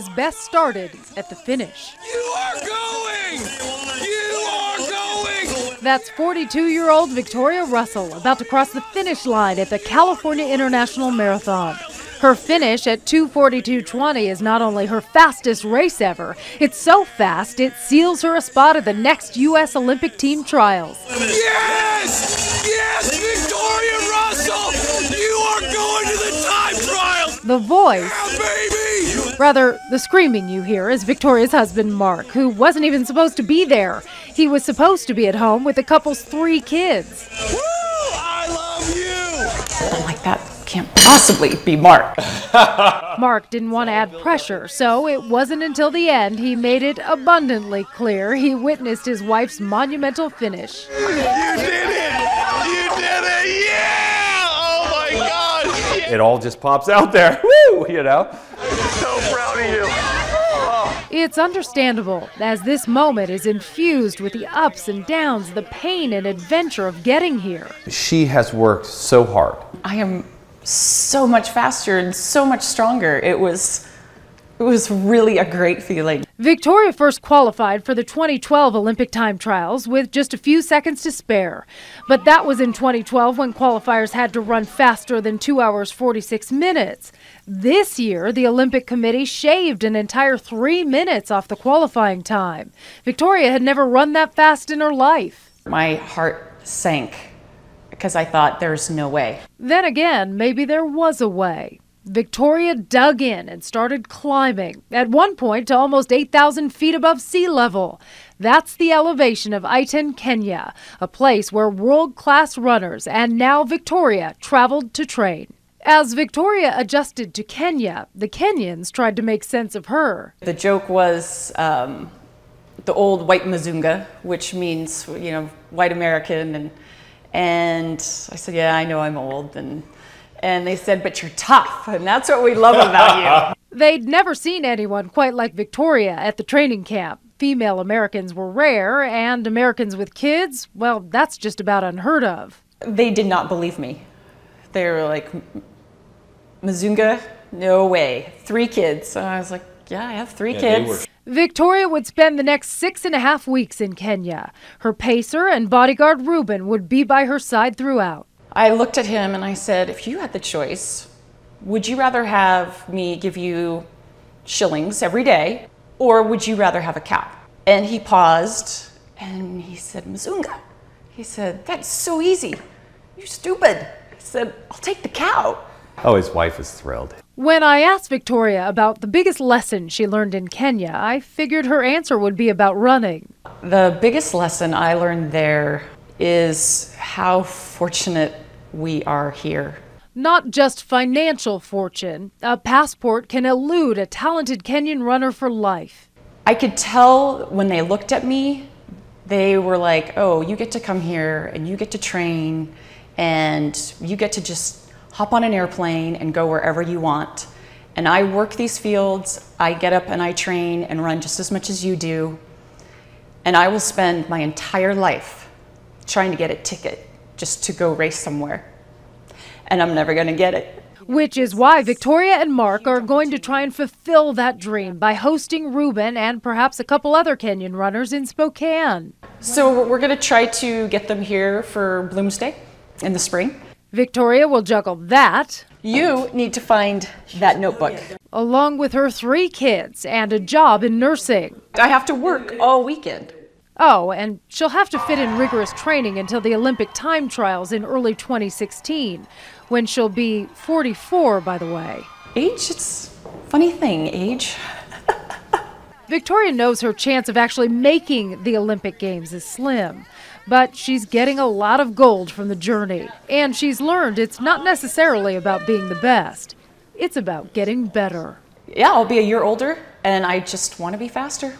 is best started at the finish. You are going! You are going! That's 42-year-old Victoria Russell about to cross the finish line at the California International Marathon. Her finish at 2:42:20 is not only her fastest race ever, it's so fast it seals her a spot at the next U.S. Olympic team trials. Yes! Yes, Victoria Russell! You are going to the time trials! The voice, Yeah, baby! rather the screaming you hear, is Victoria's husband Mark, who wasn't even supposed to be there. He was supposed to be at home with the couple's 3 kids. Woo! I love you! I'm like, that can't possibly be Mark. Mark didn't want to add pressure, so it wasn't until the end he made it abundantly clear he witnessed his wife's monumental finish. You did it! You did it! Yeah! Oh my God! It all just pops out there. Woo! You know? So proud of you. It's understandable, as this moment is infused with the ups and downs, the pain and adventure of getting here. She has worked so hard. I am so much faster and so much stronger. It was really a great feeling. Victoria first qualified for the 2012 Olympic time trials with just a few seconds to spare. But that was in 2012 when qualifiers had to run faster than 2 hours 46 minutes. This year, the Olympic Committee shaved an entire 3 minutes off the qualifying time. Victoria had never run that fast in her life. My heart sank because I thought there's no way. Then again, maybe there was a way. Victoria dug in and started climbing, at one point to almost 8,000 feet above sea level. That's the elevation of Iten, Kenya, a place where world-class runners and now Victoria traveled to train. As Victoria adjusted to Kenya, the Kenyans tried to make sense of her. The joke was the old white Mazunga, which means, you know, white American, and I said, yeah, I know I'm old, and they said, but you're tough, and that's what we love about you. They'd never seen anyone quite like Victoria at the training camp. Female Americans were rare, and Americans with kids, well, that's just about unheard of. They did not believe me. They were like, Mazunga? No way. 3 kids. And I was like, yeah, I have 3 kids. Victoria would spend the next 6.5 weeks in Kenya. Her pacer and bodyguard Reuben would be by her side throughout. I looked at him and I said, if you had the choice, would you rather have me give you shillings every day, or would you rather have a cow? And he paused and he said, Mazunga. He said, that's so easy. You're stupid. I said, I'll take the cow. Oh, his wife is thrilled. When I asked Victoria about the biggest lesson she learned in Kenya, I figured her answer would be about running. The biggest lesson I learned there is how fortunate we are here. Not just financial fortune. A passport can elude a talented Kenyan runner for life. I could tell when they looked at me, they were like, oh, you get to come here and you get to train and you get to just hop on an airplane and go wherever you want. And I work these fields, I get up and I train and run just as much as you do. And I will spend my entire life trying to get a ticket just to go race somewhere. And I'm never gonna get it. Which is why Victoria and Mark are going to try and fulfill that dream by hosting Reuben and perhaps a couple other Kenyan runners in Spokane. So we're gonna try to get them here for Bloomsday in the spring. Victoria will juggle that, You need to find that notebook. along with her 3 kids and a job in nursing. I have to work all weekend. Oh, and she'll have to fit in rigorous training until the Olympic time trials in early 2016, when she'll be 44, by the way. Age, it's a funny thing, age. Victoria knows her chance of actually making the Olympic Games is slim, but she's getting a lot of gold from the journey. And she's learned it's not necessarily about being the best. It's about getting better. Yeah, I'll be a year older, and I just want to be faster.